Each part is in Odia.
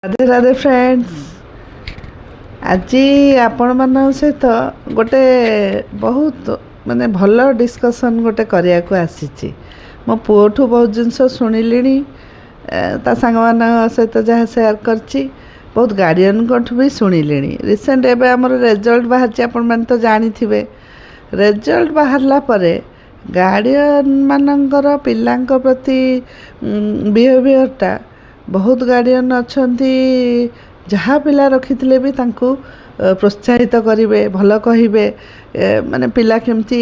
ରାଧେ ରାଧେ ଫ୍ରେଣ୍ଡସ୍। ଆଜି ଆପଣମାନଙ୍କ ସହିତ ଗୋଟେ ବହୁତ ଭଲ ଡିସ୍କସନ୍ ଗୋଟେ କରିବାକୁ ଆସିଛି। ମୋ ପୁଅଠୁ ବହୁତ ଜିନିଷ ଶୁଣିଲିଣି, ତା ସାଙ୍ଗମାନଙ୍କ ସହିତ ଯାହା ସେୟାର କରିଛି, ବହୁତ ଗାର୍ଡ଼ିଆନଙ୍କଠୁ ବି ଶୁଣିଲିଣି। ରିସେଣ୍ଟ ଏବେ ଆମର ରେଜଲ୍ଟ ବାହାରିଛି, ଆପଣମାନେ ତ ଜାଣିଥିବେ। ରେଜଲ୍ଟ ବାହାରିଲା ପରେ ଗାର୍ଡ଼ିଆନ ମାନଙ୍କର ପିଲାଙ୍କ ପ୍ରତି ବିହେଭିଅରଟା, ବହୁତ ଗାର୍ଡ଼ିଆନ ଅଛନ୍ତି ଯାହା ପିଲା ରଖିଥିଲେ ବି ତାଙ୍କୁ ପ୍ରୋତ୍ସାହିତ କରିବେ, ଭଲ କହିବେ, ପିଲା କେମିତି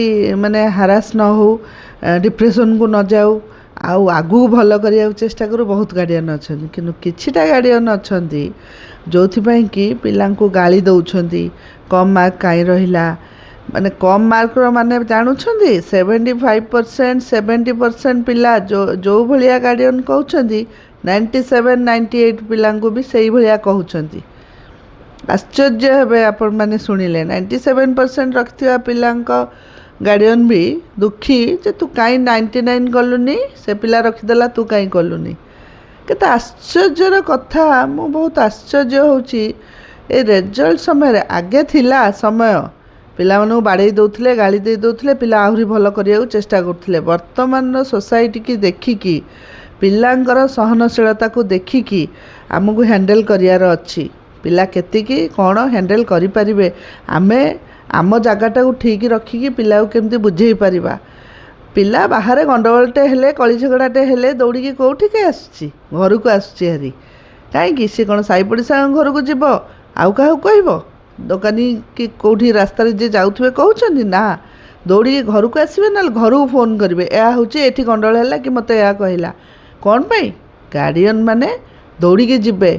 ହାରାସ ନ ହେଉ, ଡିପ୍ରେସନକୁ ନ ଯାଉ, ଆଉ ଆଗକୁ ଭଲ କରିବାକୁ ଚେଷ୍ଟା କରୁ। ବହୁତ ଗାର୍ଡ଼ିଆନ ଅଛନ୍ତି, କିନ୍ତୁ କିଛିଟା ଗାର୍ଡ଼ିଆନ ଅଛନ୍ତି ଯେଉଁଥିପାଇଁ କି ପିଲାଙ୍କୁ ଗାଳି ଦେଉଛନ୍ତି। କମ୍ ମାର୍କ କାହିଁ ରହିଲା, କମ୍ ମାର୍କର ଜାଣୁଛନ୍ତି 75% 70% ପିଲା ଯେଉଁ ଭଳିଆ ଗାର୍ଡ଼ିଆନ କହୁଛନ୍ତି, 97 98 ପିଲାଙ୍କୁ ବି ସେଇଭଳିଆ କହୁଛନ୍ତି। ଆଶ୍ଚର୍ଯ୍ୟ ହେବେ ଆପଣମାନେ ଶୁଣିଲେ। 97% ରଖିଥିବା ପିଲାଙ୍କ ଗାର୍ଡ଼ିଆନ ବି ଦୁଃଖୀ ଯେ ତୁ କାହିଁ 99 କଲୁନି, ସେ ପିଲା ରଖିଦେଲା, ତୁ କାହିଁ କଲୁନି। କେତେ ଆଶ୍ଚର୍ଯ୍ୟର କଥା। ମୁଁ ବହୁତ ଆଶ୍ଚର୍ଯ୍ୟ ହେଉଛି। ଏ ରେଜଲ୍ଟ ସମୟରେ ଆଗେ ଥିଲା ସମୟ, ପିଲାମାନଙ୍କୁ ବାଡ଼େଇ ଦେଉଥିଲେ, ଗାଳି ଦେଇ ଦେଉଥିଲେ, ପିଲା ଆହୁରି ଭଲ କରିବାକୁ ଚେଷ୍ଟା କରୁଥିଲେ। ବର୍ତ୍ତମାନର ସୋସାଇଟିକି ଦେଖିକି, ପିଲାଙ୍କର ସହନଶୀଳତାକୁ ଦେଖିକି ଆମକୁ ହ୍ୟାଣ୍ଡେଲ୍ କରିବାର ଅଛି। ପିଲା କେତିକି କ'ଣ ହ୍ୟାଣ୍ଡେଲ୍ କରିପାରିବେ, ଆମେ ଆମ ଜାଗାଟାକୁ ଠିକ୍ ରଖିକି ପିଲାକୁ କେମିତି ବୁଝେଇ ପାରିବା। ପିଲା ବାହାରେ ଗଣ୍ଡଗୋଳଟେ ହେଲେ, କଳି ଝଗଡ଼ାଟେ ହେଲେ ଦୌଡ଼ିକି କେଉଁଠିକି ଆସୁଛି, ଘରକୁ ଆସୁଛି ହାରି। କାହିଁକି? ସେ କ'ଣ ସାହି ପଡ଼ିଶାଙ୍କ ଘରକୁ ଯିବ, ଆଉ କାହାକୁ କହିବ? ଦୋକାନୀ କି କେଉଁଠି ରାସ୍ତାରେ ଯିଏ ଯାଉଥିବେ କହୁଛନ୍ତି ନା, ଦୌଡ଼ିକି ଘରକୁ ଆସିବେ, ନହେଲେ ଘରକୁ ଫୋନ୍ କରିବେ, ଏହା ହେଉଛି ଏଠି ଗଣ୍ଡଗୋଳ ହେଲା କି ମୋତେ ଏହା କହିଲା। କ'ଣ ପାଇଁ? ଗାର୍ଡ଼ିଆନ ମାନେ ଦୌଡ଼ିକି ଯିବେ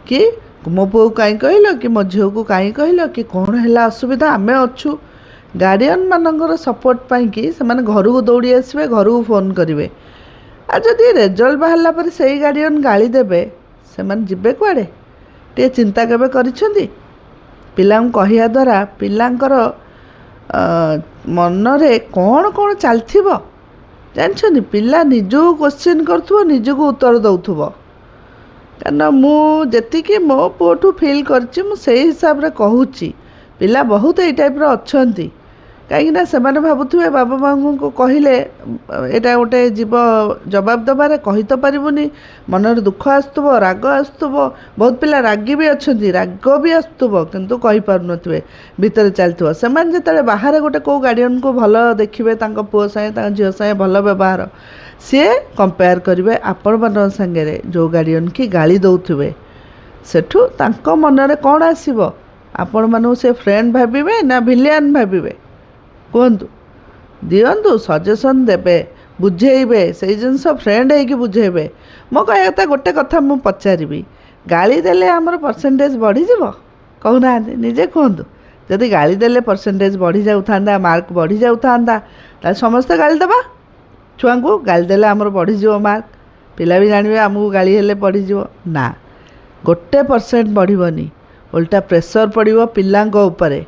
କି ମୋ ପୁଅକୁ କାହିଁ କହିଲ, କି ମୋ ଝିଅକୁ କାହିଁ କହିଲ, କି କ'ଣ ହେଲା ଅସୁବିଧା, ଆମେ ଅଛୁ। ଗାର୍ଡ଼ିଆନ ମାନଙ୍କର ସପୋର୍ଟ ପାଇଁକି ସେମାନେ ଘରକୁ ଦୌଡ଼ି ଆସିବେ, ଘରକୁ ଫୋନ୍ କରିବେ। ଆଉ ଯଦି ରେଜଲ୍ଟ ବାହାରିଲା ପରେ ସେଇ ଗାର୍ଡ଼ିଆନ ଗାଳି ଦେବେ, ସେମାନେ ଯିବେ କୁଆଡ଼େ? ଟିକେ ଚିନ୍ତା କେବେ କରିଛନ୍ତି? ପିଲାଙ୍କୁ କହିବା ଦ୍ୱାରା ପିଲାଙ୍କର ମନରେ କ'ଣ କ'ଣ ଚାଲିଥିବ ଜାଣିଛନ୍ତି? ପିଲା ନିଜକୁ କ୍ୱେଶ୍ଚିନ୍ କରୁଥିବ, ନିଜକୁ ଉତ୍ତର ଦେଉଥିବ। କାରଣ ମୁଁ ଯେତିକି ମୋ ପୁଅଠୁ ଫିଲ୍ କରିଛି, ମୁଁ ସେଇ ହିସାବରେ କହୁଛି। ପିଲା ବହୁତ ଏଇ ଟାଇପ୍ର ଅଛନ୍ତି। କାହିଁକିନା ସେମାନେ ଭାବୁଥିବେ ବାବା ମାଆଙ୍କୁ କହିଲେ ଏଇଟା ଗୋଟେ ଯିବ ଜବାବ ଦେବାରେ, କହି ତ ପାରିବୁନି, ମନରେ ଦୁଃଖ ଆସୁଥିବ, ରାଗ ଆସୁଥିବ। ବହୁତ ପିଲା ରାଗି ବି ଅଛନ୍ତି, ରାଗ ବି ଆସୁଥିବ, କିନ୍ତୁ କହିପାରୁନଥିବେ, ଭିତରେ ଚାଲିଥିବ। ସେମାନେ ଯେତେବେଳେ ବାହାରେ ଗୋଟେ କେଉଁ ଗାର୍ଡ଼ିଆନକୁ ଭଲ ଦେଖିବେ, ତାଙ୍କ ପୁଅ ସାଙ୍ଗେ ତାଙ୍କ ଝିଅ ସାଙ୍ଗେ ଭଲ ବ୍ୟବହାର, ସିଏ କମ୍ପେୟାର କରିବେ ଆପଣମାନଙ୍କ ସାଙ୍ଗରେ ଯେଉଁ ଗାର୍ଡ଼ିଆନ କି ଗାଳି ଦେଉଥିବେ। ସେଠୁ ତାଙ୍କ ମନରେ କ'ଣ ଆସିବ? ଆପଣମାନଙ୍କୁ ସେ ଫ୍ରେଣ୍ଡ ଭାବିବେ ନା ଭିଲିଆନ୍ ଭାବିବେ? କୁହନ୍ତୁ, ଦିଅନ୍ତୁ, ସଜେସନ୍ ଦେବେ, ବୁଝେଇବେ, ସେଇ ଜିନିଷ ଫ୍ରେଣ୍ଡ ହେଇକି ବୁଝେଇବେ। ମୋ କହିବା କଥା, ଗୋଟେ କଥା ମୁଁ ପଚାରିବି, ଗାଳି ଦେଲେ ଆମର ପରସେଣ୍ଟେଜ୍ ବଢ଼ିଯିବ? କହୁନାହାନ୍ତି, ନିଜେ କୁହନ୍ତୁ। ଯଦି ଗାଳି ଦେଲେ ପରସେଣ୍ଟେଜ୍ ବଢ଼ିଯାଉଥାନ୍ତା, ମାର୍କ ବଢ଼ିଯାଉଥାନ୍ତା, ତାହେଲେ ସମସ୍ତେ ଗାଳି ଦେବା। ଛୁଆଙ୍କୁ ଗାଳି ଦେଲେ ଆମର ବଢ଼ିଯିବ ମାର୍କ, ପିଲା ବି ଜାଣିବେ ଆମକୁ ଗାଳି ହେଲେ ବଢ଼ିଯିବ। ନା, 1% ବଢ଼ିବନି, ଓଲଟା ପ୍ରେସର୍ ପଡ଼ିବ ପିଲାଙ୍କ ଉପରେ।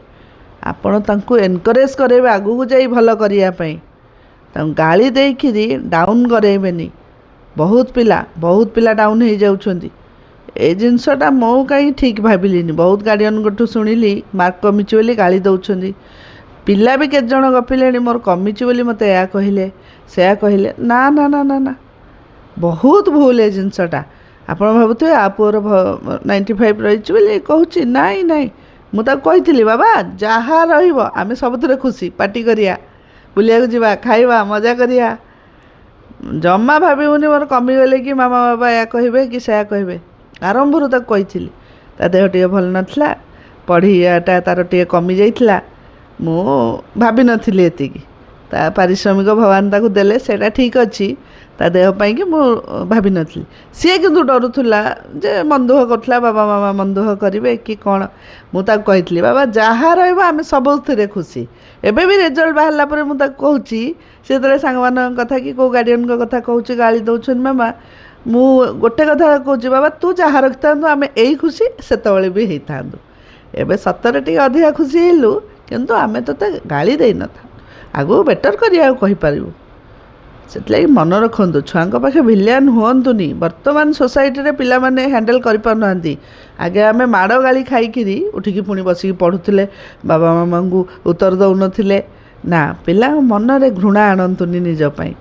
ଆପଣ ତାଙ୍କୁ ଏନକରେଜ୍ କରାଇବେ ଆଗକୁ ଯାଇ ଭଲ କରିବା ପାଇଁ, ତାଙ୍କୁ ଗାଳି ଦେଇକିରି ଡାଉନ୍ କରାଇବେନି। ବହୁତ ପିଲା ଡାଉନ୍ ହେଇଯାଉଛନ୍ତି। ଏ ଜିନିଷଟା ମୁଁ କାହିଁ ଠିକ୍ ଭାବିଲିନି। ବହୁତ ଗାର୍ଡ଼ିଆନଙ୍କଠୁ ଶୁଣିଲି ମାର୍କ କମିଛି ବୋଲି ଗାଳି ଦେଉଛନ୍ତି। ପିଲା ବି କେତେଜଣ ଗପିଲେଣି, ମୋର କମିଛି ବୋଲି ମୋତେ ଏହା କହିଲେ, ସେୟା କହିଲେ। ନା ନା ନା ନା ନା, ବହୁତ ଭୁଲ ଏ ଜିନିଷଟା। ଆପଣ ଭାବୁଥିବେ ଆ ପୁଅର 95 ରହିଛି ବୋଲି କହୁଛି। ନାଇଁ ନାଇଁ, ମୁଁ ତାକୁ କହିଥିଲି, ବାବା ଯାହା ରହିବ ଆମେ ସବୁଥିରେ ଖୁସି, ପାର୍ଟି କରିବା, ବୁଲିବାକୁ ଯିବା, ଖାଇବା, ମଜା କରିବା। ଜମା ଭାବିବୁନି ମୋର କମିଗଲେ କି ମାମା ବାବା ଏହା କହିବେ କି ସେୟା କହିବେ। ଆରମ୍ଭରୁ ତାକୁ କହିଥିଲି। ତା ଦେହ ଟିକେ ଭଲ ନଥିଲା, ପଢ଼ିବାଟା ତାର ଟିକେ କମିଯାଇଥିଲା। ମୁଁ ଭାବିନଥିଲି ଏତିକି। ତା ପାରିଶ୍ରମିକ ଭଗବାନ ତାକୁ ଦେଲେ, ସେଇଟା ଠିକ୍ ଅଛି। ତା ଦେହ ପାଇଁକି ମୁଁ ଭାବିନଥିଲି। ସିଏ କିନ୍ତୁ ଡରୁଥିଲା ଯେ, ମନ ଦୁଃଖ କରୁଥିଲା, ବାବା ମାମା ମନ ଦୁଃଖ କରିବେ କି କ'ଣ। ମୁଁ ତାକୁ କହିଥିଲି, ବାବା ଯାହା ରହିବ ଆମେ ସବୁଥିରେ ଖୁସି। ଏବେ ବି ରେଜଲ୍ଟ ବାହାରିଲା ପରେ ମୁଁ ତାକୁ କହୁଛି, ସେ ଯେତେବେଳେ ସାଙ୍ଗମାନଙ୍କ କଥା କି କେଉଁ ଗାର୍ଡ଼ିଆନଙ୍କ କଥା କହୁଛି, ଗାଳି ଦେଉଛନ୍ତି ମାମା, ମୁଁ ଗୋଟେ କଥା କହୁଛି, ବାବା ତୁ ଯାହା ରଖିଥାନ୍ତୁ ଆମେ ଏଇ ଖୁସି ସେତେବେଳେ ବି ହେଇଥାନ୍ତୁ। ଏବେ ସତରେ ଟିକେ ଅଧିକା ଖୁସି ହେଲୁ, କିନ୍ତୁ ଆମେ ତୋତେ ଗାଳି ଦେଇନଥାନ୍ତୁ, ଆଗକୁ ବେଟର୍ କରିବାକୁ କହିପାରିବୁ। ସେଥିଲାଗି ମନେ ରଖନ୍ତୁ, ଛୁଆଙ୍କ ପାଖେ ଭିଲିଆନ୍ ହୁଅନ୍ତୁନି। ବର୍ତ୍ତମାନ ସୋସାଇଟିରେ ପିଲାମାନେ ହ୍ୟାଣ୍ଡେଲ୍ କରିପାରୁନାହାନ୍ତି। ଆଗେ ଆମେ ମାଡ଼ ଗାଳି ଖାଇକିରି ଉଠିକି ପୁଣି ବସିକି ପଢ଼ୁଥିଲେ, ବାବା ମାମାଙ୍କୁ ଉତ୍ତର ଦେଉନଥିଲେ। ନା, ପିଲାଙ୍କ ମନରେ ଘୃଣା ଆଣନ୍ତୁନି ନିଜ ପାଇଁ।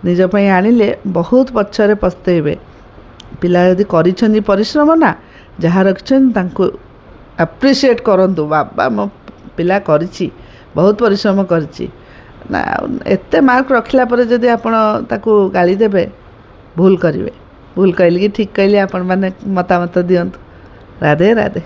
ନିଜ ପାଇଁ ଆଣିଲେ ବହୁତ ପଛରେ ପସ୍ତେଇବେ। ପିଲା ଯଦି କରିଛନ୍ତି ପରିଶ୍ରମ, ନା ଯାହା ରଖିଛନ୍ତି ତାଙ୍କୁ ଆପ୍ରିସିଏଟ୍ କରନ୍ତୁ। ବାବା ମୋ ପିଲା କରିଛି, ବହୁତ ପରିଶ୍ରମ କରିଛି। ନା, ଏତେ ମାର୍କ ରଖିଲା ପରେ ଯଦି ଆପଣ ତାକୁ ଗାଳି ଦେବେ, ଭୁଲ କରିବେ। ଭୁଲ କହିଲି କି ଠିକ୍ କହିଲି, ଆପଣମାନେ ମତାମତ ଦିଅନ୍ତୁ। ରାଧେ ରାଧେ।